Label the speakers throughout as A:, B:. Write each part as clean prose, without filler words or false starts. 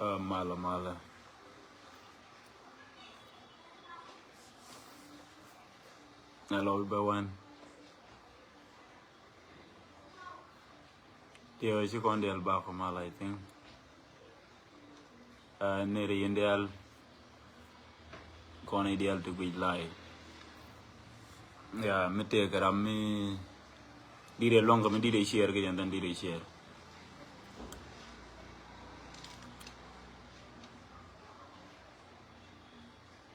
A: Mala. Hello, everyone. Tio is going to back from Mala, I think. Neri Indial. Con ideal to be live. Yeah, me take a me. Did a longer me did a share again than did a share.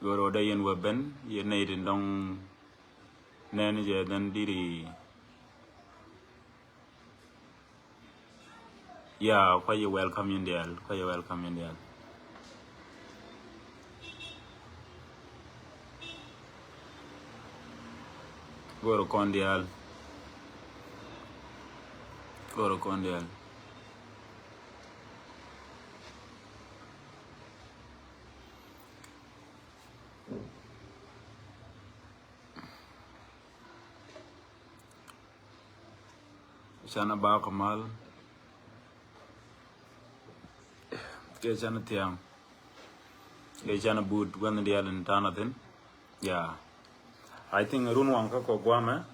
A: Go day and weapon, you need in long manager than did he. Yeah, quite you welcome in there, quite you welcome in there. Go to Condial. Go to Condial. Shana Bakamal. Get Shana Tiang. Get Shana Boot when the other in Tanathan. Yeah. I think Runwang Kako Guama.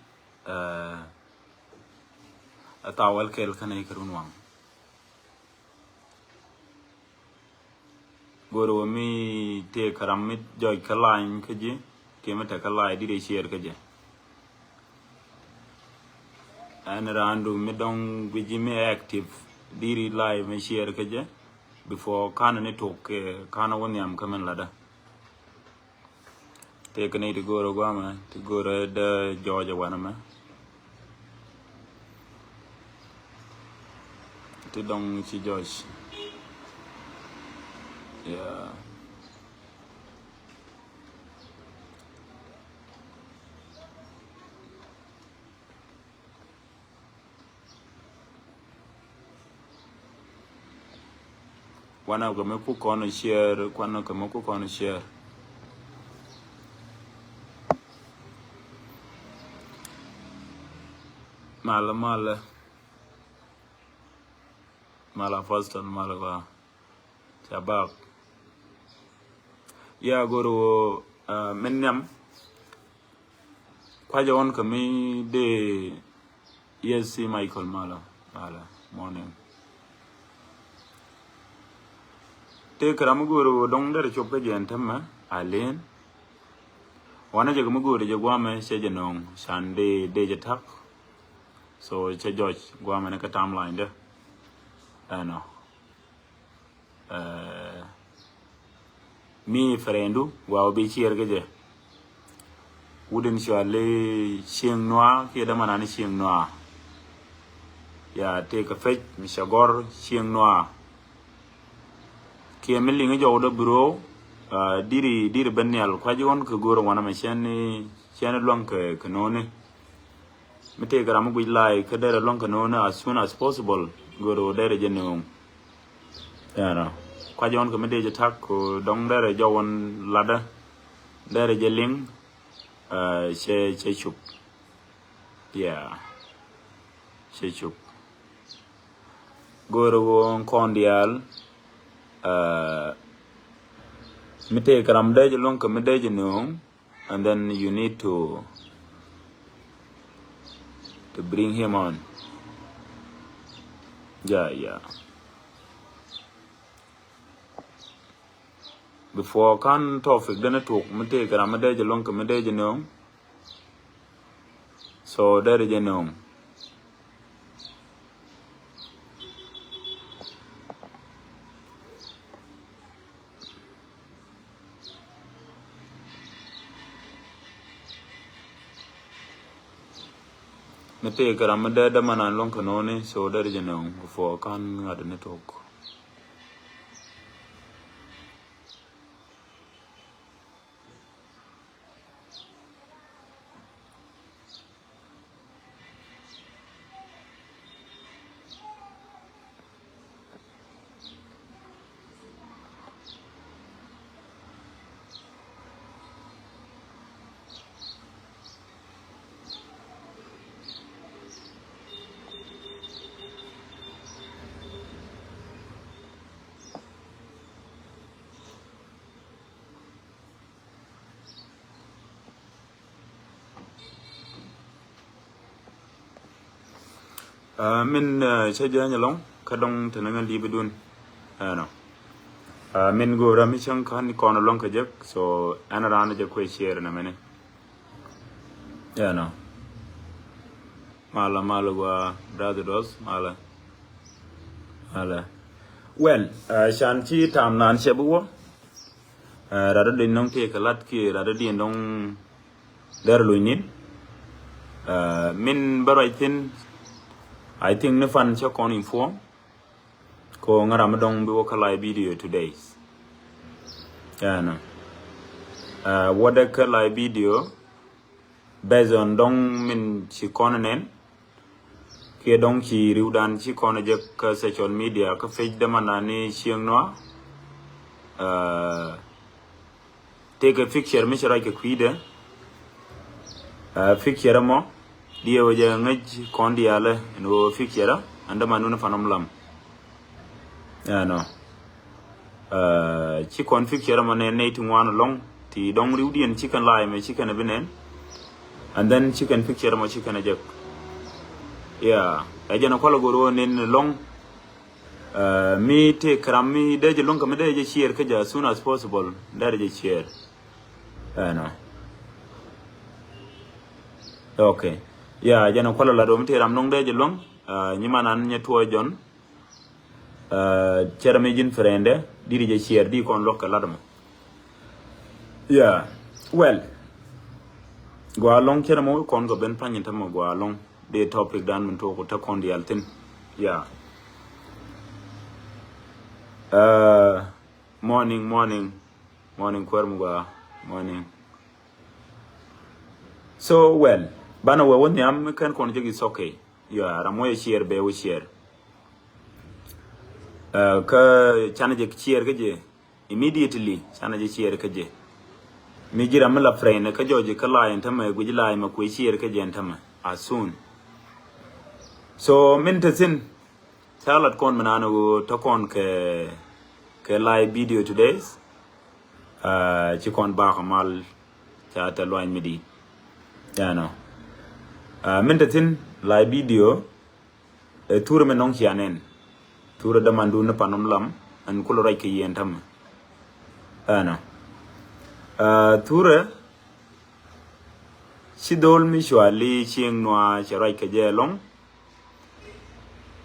A: A towel kel can I Runwang. Go to me take a ramit joy kaline kaji. Came at a kalai did a share kaji. And around me don't be Jimmy active. Diri live me share kaji. Before Kana talk Kana one yam coming ladder. Take an to go to Guama to go to the Georgia Wanama. To don't see Josh. Yeah. One of them cook on a share, one of them cook on a share. Mala first and Malawa. Chabak. Yeah, go to Menyam. Kwaja on kami de yes Michael Mala morning. Take Ramuguru don't let a chop again, Tama, Alien. One of Jagamugu, Jaguame, Sejanong, Sunday, Dejatak. So it's a George Guamanaka timeline there. I know. Me, friendu, wow, be here again. Wouldn't surely chieng noir, here the man chieng noir. Yeah, take a fetch, Mr. Gore, chieng noir. Kia milling a job bro, diri Benial, Quajon could go to one of my shani long canone. Me take a ramu like a long canone as soon as possible. Go to there again. Yeah, Quajon committed attack or don't there a Joan ladder. There a jelling, she yeah, she shook. Go to on Condial. Me take Ramdej long comedej no, and then you need to bring him on. Yeah. Before can topic then talk me take Ramdej long comedej no. So there is no. Me take Ramada man and long canone, so there is no before can add a talk. min che janya long kadong tenangan li bedun no min go rami chang kan kon long ka jak so anarana je ko share na mene no mala wa brother dos mala well shanti tam nan shebuwo rada din nong te kalat ki rada din nong der luinin min baraitin I think ne fan cha kon inform ko ngara madong bi wakalai video today no what a kalai video based on dong min chi konen ke dong chi riudan chi kon je ka social media ka page de manani chieng no take a picture mi shara ke kwide picture mo dia waja ngaj kon dia le no picture anda manuna fanom lam no chi kon picture mo ne to one long ti dong riudian chicken lai me chicken binen and then chicken picture mo chicken ajak yeah ajana kwala goro nen long me te krami de je long kam de je share ka as soon as possible there je share no okay yeah ajana kwala la do me te ram long de je long nyimanan nya to jon cherame jin frende diri je share di kon lokka ladam yeah well go along cheramo kon go ben panyin tam go along the topic dan mun to ko ta kon di altin yeah morning kwarmuga morning so well bana we woni am kan kon jogi okay yeah ramoy share be we share ka chana je share ke je immediately chana je share ke je mi jira mala frame ka joji ka line tama guji line ma ku share ke je tama as soon so mintasin salat kon manano to kon ke live video today ci kon ba xamal ta ta loin midi ya no mintasin live video tour men non cianen tour de mandu na panom lam an ko ray ke yentam no tour ci dol mi shwali chieng noa ci ray ke je long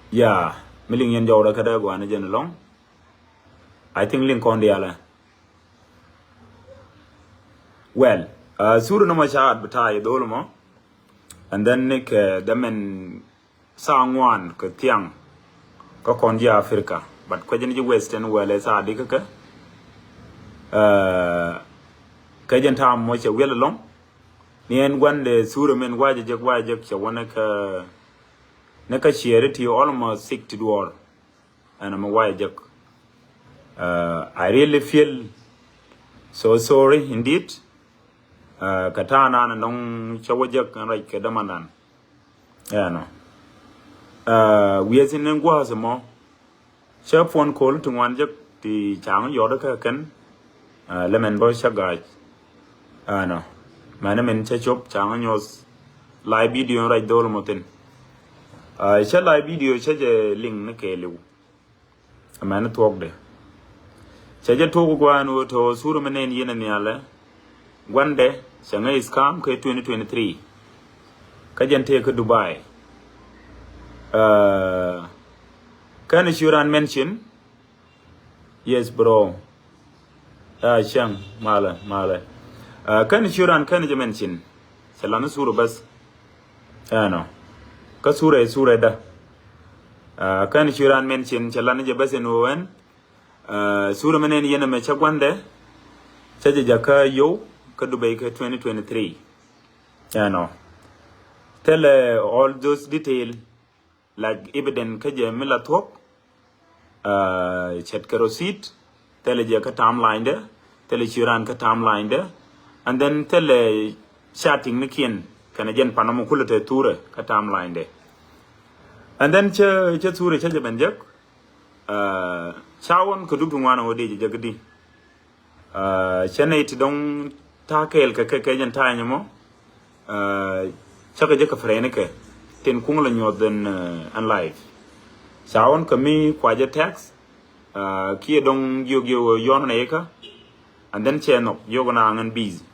A: yeah miling yen jawra kada go an jen long I think link on the ala well suru no ma cha advertise dolmo and then nik damen sangwan ke tiang ko konji Africa but ko jen ji western wele sa dikaka ka jen tam mo che wel long nien gwande suru men waje che wona ka naka charity almost 6 to door and I'm waje I really feel so sorry indeed katana na nong chawajak right ke damanan yeah no we as in ngwa samo chap phone call to one jak ti chang yoda ka kan lemen bo shagaj no mana men chop chang nyos live video right dol moten cha live video cha je link na ke lu mana talk de chaje to gwanu to suru menen yena niale gwande changa scam ke 2023 kajante ke Dubai can you mention yes bro shang mala can you mention salana suru bas no ka sura da can you mention salana je bas no wan sura menen yena me chagwande chaje jaka yo ka Dubai ka 2023 no tell all those detail like evidence ka je mila talk chat ka receipt tell je ka timeline de tell chiran ka timeline de and then tell chatting nikin kana jen panamo kulate ture ka timeline de and then cha ture cha je benjak chawon ko dubtu wana wode jagdi chene ti don takel ka jen tanya mo chaka je ka frene ke ten kung la nyod den an life chaon kami kwaje tax ki dong yo yon na eka and then che no yo gona ngan busy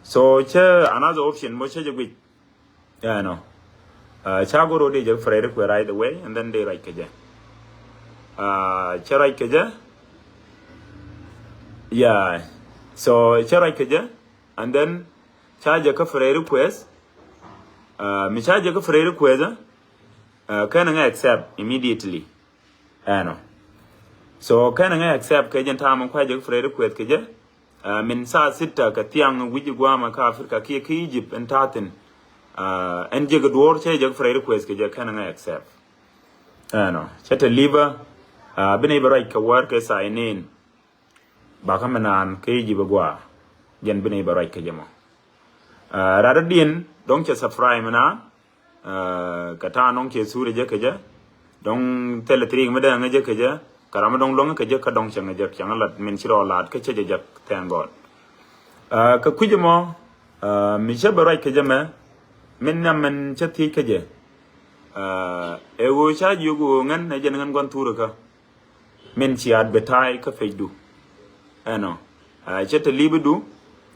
A: so che another option mo che jigwi no cha go ro de je frere ko right away and then they right keje che right keje yeah so che right keje and then charge ka frere request mi charge ka frere request can I accept immediately no so can I accept ka jen ta man kwa je frere request keje min sa sita ka tiang wiji gwama ka Africa ki Egypt and tatin and je gdwor che je frere request keje can I accept no chata liver bine barai ka war ka sa inen ba ka manan ke ji bagwa jen bine barai ka jama rada din donc che safrai mana kata non ke sure je keje donc teletri ngada ngaje keje karama dong long ka je ka dong changa je changa lat min chiro lat ka che je thank god ka kuje mo mi je barai ke je me min nam min che ti ke je e wo cha yugo ngan na je ngan gon turu ka min chi ad betai ka fejdu no che te libudu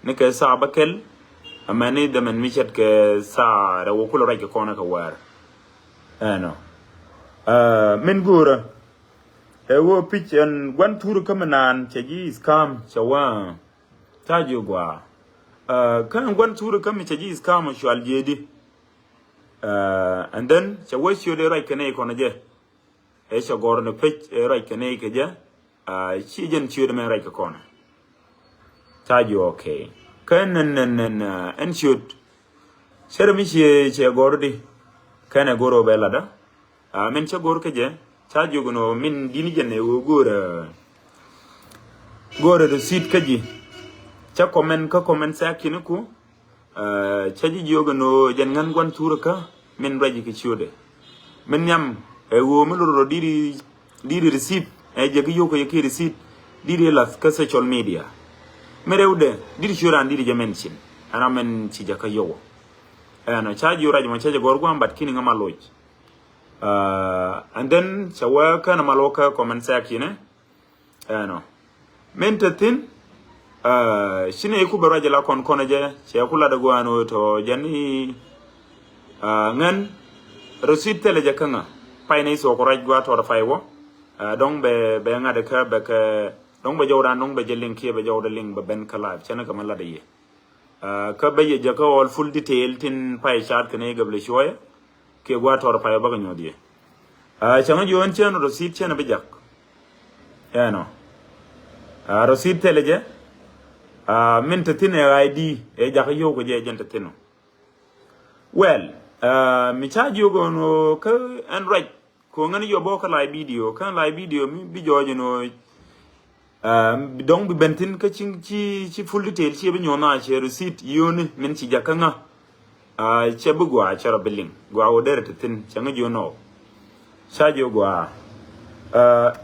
A: ne ka sa bakel amani da man mi chet ke sa ra wo kulo rai ka kona ka war no min gura ewo pitch and one tour kamanan chaji is come chawa tajo gwa kan one tour kam chaji is come shwal jedi and then chawa shode right kane kono je e shagor no pitch right kane ke je chi jen chode men right ka kono tajo okay kan and shoot shere mi che gordi kana goro belada men che gor ke je chajo gono min dini jenne wo gora do sit kaji cha comment sa kiniku chaji jogono jen ngan gwan turaka min raji ke chode min yam e wo melo diri receipt e je yo ko yeki receipt diri la ka social media merewde diri shuran diri je mention ana men ci jaka yo ana chaji raji ma chaji gorgwan bat kini ngama loj and then chawa kana maloka comment section no mentatin shine ku baraje la kon konaje che kula da gwano to jani ngan receipt tele je kanga payne so ko raj gwa to da faywo dong be ngade ka be ka dong be jawdan dong be je link be jawda link be ben kala chana kama la de ye ka be je ka all full detail tin pay chart kane gable shoya ke gwa to pa ba ganyo die changa yon chen receipt chen be jak no receipt teleje min tatin id e jak yo ko je jenta tino well mi charge yo go no ka and right ko ngani yo boka live video kan live video mi bi jojo no dong bi bentin ka ci full detail ci be nyona che receipt yoni min ci jakanga che bu gwa chara billing gwa order tin changa jono chajo gwa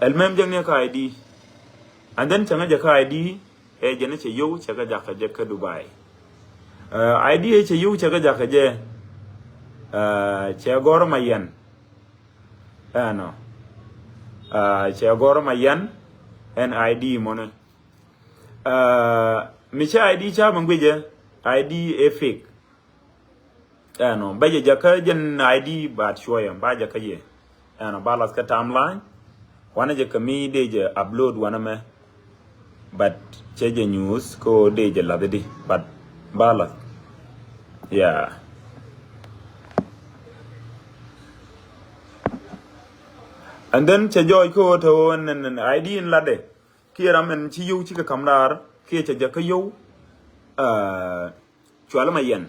A: el mem jangne ka id and then changa jaka id e jene che yo chaga jaka je ka dubai id e che yo chaga jaka je che gor mayen no che gor mayen en id mona mi cha id cha mangweje id e fake no baje jaka jen id bat shoyam ba jaka ye no balas ka timeline wana je kami de je upload wana me but cheje news ko de je ladedi but balas yeah and then chejoy ko to an id in lade kiram en chi yu chi ka kamlar ki che jaka yu chwala mayen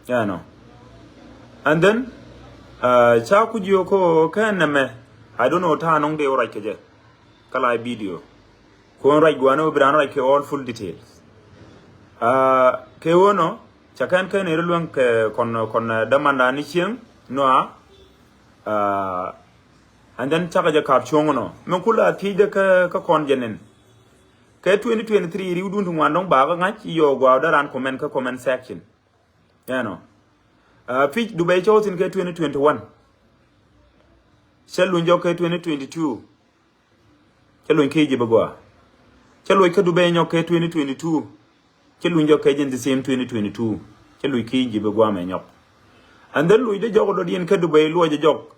A: yeah no and then cha ku jo ko kana me I don't know ta nong de ora keje kala video ko right gwano brano like all full details ke wono chakan kan erluan ke kon damanda ni chieng no and then chaka ja kap chongono men kula tije ka kon jenen ke 2023 riudun tu ngandong ba ga ngach yo gwa daran comment ka comment section you know Pitch Dubai chose in 2021. Chalun Joke 2022. Chalun Kiji Bagua. Chalui Dubai Nyoke 2022. Chalun Joke in the same 2022. Chalui Kiji Bagua Menyok. And then Louis the Jog in Dubai, Lua Jog.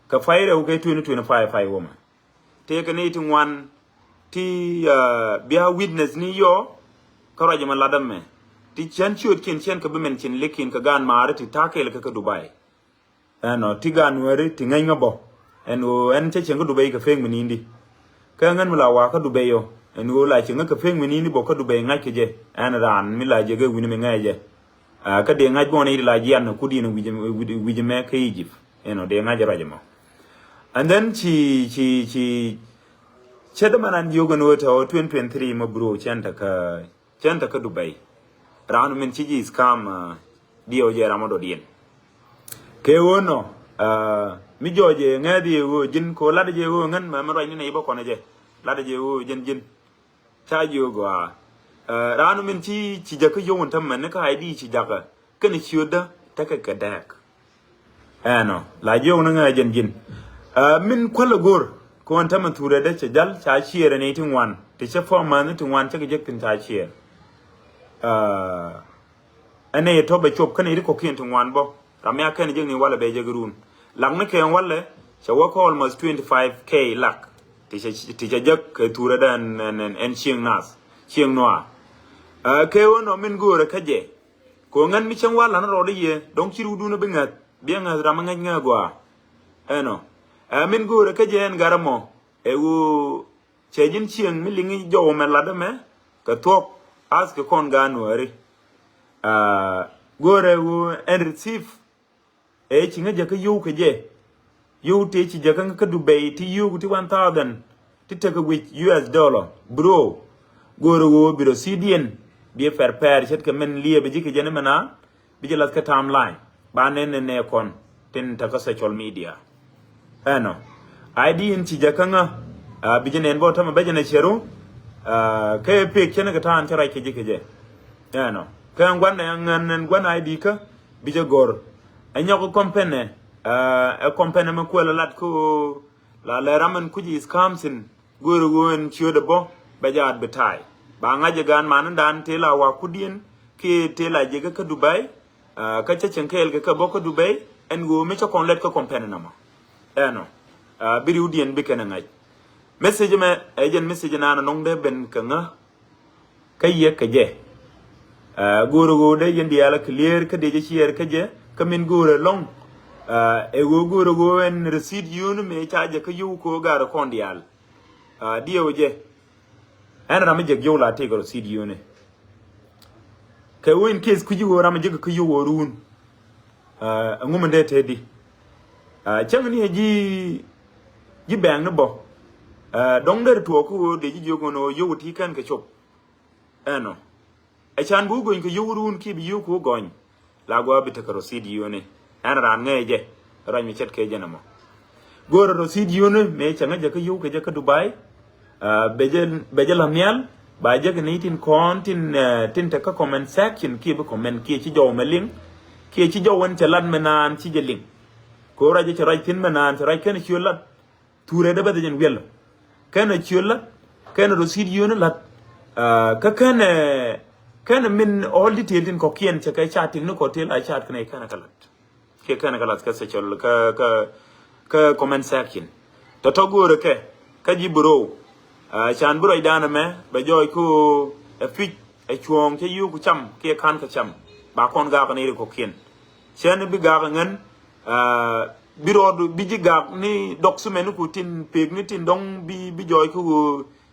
A: Ka fire okay 2025 5 woman. Take an 81 T Bia witness ni yo Karaja Maladame. Ti chan shoot kin chen ka bimen chin likin ka gan mare ti take le ka Dubai. Ano ti gan wari ti ngay ngabo. En che chen ka Dubai ka feng menindi. Ka ngan mala wa ka Dubai yo. En wo la chen ka feng menindi bo ka Dubai ngay ke je. An ran mi la je ga wini me ngay je. Ka de ngay bon iri la jian ku di no wije me ka Egypt. Eno de ngay raja mo. And then she Chedamanan yoga no to 2023 mo bro chanta ka Dubai. Round men chiji is come dio je ramado dien. Ke wono mi joje ngadi wo jin ko lada je wo ngan ma ro ni ibo kono je. Lada je wo jin cha yogo round men chi jaka yo won tam man ka ID chi jaka kan chiuda taka kadak. Ano la je won nga jin min kwala gor ko wanta man ture da ce jal cha chiere ne tin wan te che form man tin wan ce ge tin cha chiere ane to be chop kan iri ko kin tin wan bo ramya kan je ni wala be je grun lang ne ken wala che wa ko almost 25k lak te che jak ture da en chieng noa ke wono min gore ka je ko ngan mi chen wala na ro de ye donc ci rudu no be ngat bien ngat ramanga ngagwa eno min gore ka jen garamo ewu chejin chieng milingi jo melada me ka tok as ke kon ganuari gore wu en receive chinga jaka yu ke je yu te chi jaka ka Dubai ti yu ti 1000 ti take with US dollar bro gore wu biro CDN bi per chet ke men liye be jike jene mena bi jelas ka timeline ba ne kon tin ta ka social media ano ID in ci jakanga bijene en bota ma bajene cheru ke pe kene ka tan tara ke je ano kan gwanna ngan gwanna ID ka bije gor anya ko compene compene ma ko lat ko la ramen kuji scamsin goro won chiodo bo bajat betai ba ngaje gan man dan tela wa kudien ke tela je ka Dubai ka chechen kel ka boko Dubai en go me cha kon let ka compene na ma ano biri udien bikena ngai message me agent message na nong de ben kanga kaye kaje goro de yendi ala clear ka de chier kaje kamin goro long goro en receipt yunu me chaje ka yu ko gar kondial dio je en ram je yola te goro receipt yunu ka win case ku yu ram je ka yu worun ngum de tedi chang ni ji bang no bo dong der to ko de ji jogo no yuti kan ke chop eno a chan bu go in ko yurun ki bi yu ko gon la go bi ta ko sid yone an ran ngeje ran mi chet ke je na mo go ro sid yone me changa je ko yu ke je ka Dubai beje la mial ba je ke ni tin kon tin ta ka comment section ki bi comment ki ci jow meling ki ci jow won te lad menan ci je ling ko raje ci raj tin menan ci raj ken ci lat ture da bada jen wel kana chiola kana rosid yona lat ka kana min all detail din ko kien che kai chatting no ko tel a chat kana kana kalat ka se chol ka comment section to gore ka ji bro chan bro idana me ba joy ko a fit a chuong che yu ku cham ke kan ka cham ba kon ga kana ko kien chen bi ga ngan birodu bijiga ni document ku tin peg ni tin dong bi joy ku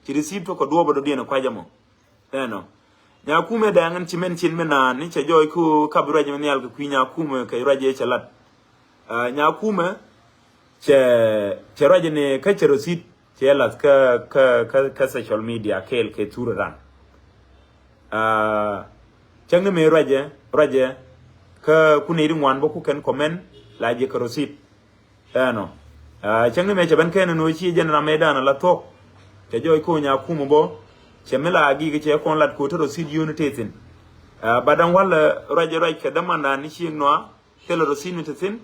A: ci receipt ko do bodo dina kwa jamo eno nya kume da ngan ci men cin mena ni ci joy ku kabro jamo ni alga ku nya kume kay raje ci lat nya kume ce raje ne ka ci receipt ci lat ka social media kel ke turan chang me raje ka ku ne rin wan bo ku ken comment la je ka receipt ano changni me chaban ken no chi jenra medana la to te joy ko nya kumo bo chemela gi che kon lat ko to sid unity tin badan wala raje ke damanda ni chi no tele rosin mit tin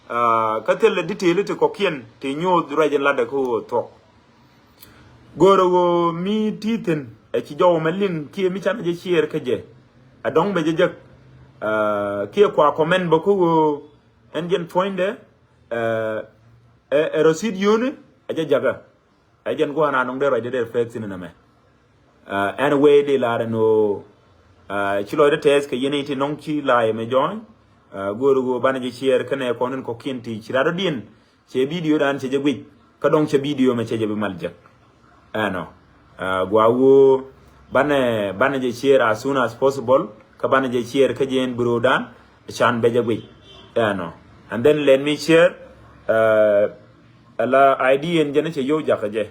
A: ka tele detail te ko kien te nyo rajen lada ko to goro go mi titin e ci jow malin ki mi chan je chier ke je adong be je ki kwa comment ba ko engine point de rosid yone aja jaga ajen go na nong de raje de flex ni na me anyway de la no ci lo de test ke yene ti nong ci la me join goro go bana je chier kane ko nen ko kinti ci rado din ci video dan ci je gwi ka dong ci video me ci je be malja no gwawo bana je chier as soon as possible ka bana je chier ka jen bro dan chan be je gwi no and then let me share ala ID en jene ci yo jaka je